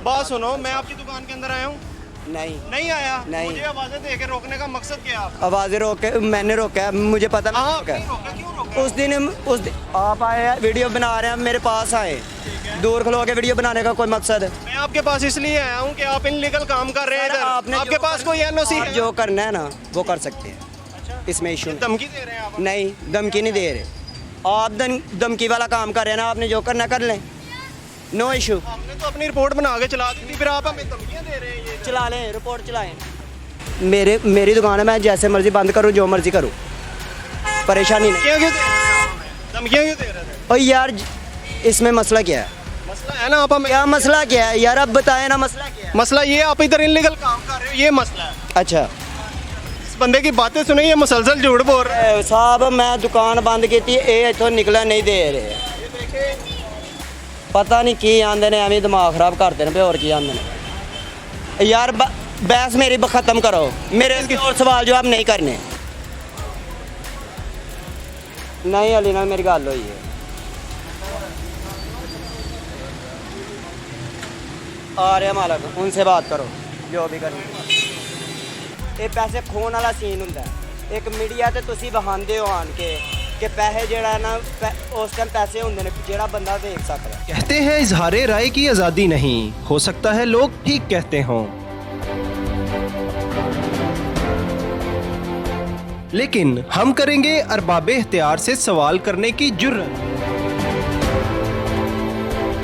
बात सुनो, मैं आपकी दुकान के अंदर आया हूँ? नहीं आया। नहीं। मुझे आवाजें दे के रोकने का मकसद क्या है आपका? आवाज़ें रोके, मैंने रोका, मुझे पता हाँ, नहीं आपने रोका। रोका, क्यों रोका? उस दिन आप आए हैं, वीडियो बना रहे हैं, मेरे पास आए, दूर खलो के वीडियो बनाने का कोई मकसद है? मैं आपके पास इसलिए आया हूँ कि आप इनलीगल काम कर रहे हैं सर, इधर। आपने आपके जो पास कोई एनओसी आप है? जो करना है ना वो कर सकते हैं, इसमें इशू नहीं। धमकी दे रहे हैं आप? नहीं, धमकी नहीं दे रहे। आप धमकी वाला काम कर रहे हैं ना, आपने जो करना कर लें, नो इशू। हमने तो अपनी रिपोर्ट बना के चला दी थी, फिर आप हमें धमकियाँ दे रहे हैं ये। चला लें, रिपोर्ट चलाएं। मेरी दुकान है, मैं जैसे मर्जी बंद करूँ, जो मर्जी करूँ, परेशानी नहीं। धमकियाँ क्यों दे रहे हैं आप हमें? धमकियाँ क्यों दे रहे थे? और यार इसमें मसला क्या है? मसला है ना, आप हमें क्या मसला क्या है यार, अब बताएं ना मसला क्या है? मसला ये आप इधर इनलीगल काम कर रहे हो, ये मसला है। अच्छा इस बंदे की बातें सुनी, ये मुसलसल झूठ बोल रहा है। साहब, मैं दुकान बंद की थी, ये इथों निकला नहीं दे रहे। पता नहीं की आंदे ने, एवं दिमाग खराब करते हैं, और की आंदे ने। यार बहस मेरी ख़त्म करो, मेरे और सवाल जवाब नहीं करने। नहीं अली ना मेरी गल हुई है, आ रहे मालक, उनसे बात करो जो भी करनी। ये पैसे खोन वाला सीन होंदा है। एक मीडिया ते तुसी बहांदे हो आन के कि पैसे जेड़ा ना उस टाइम पैसे होंदे ने जेड़ा बंदा देख सकदा। कहते हैं इजहारे राय की आज़ादी नहीं, हो सकता है लोग ठीक कहते हों, लेकिन हम करेंगे अरबाब इख्तियार से सवाल करने की जुर्रत।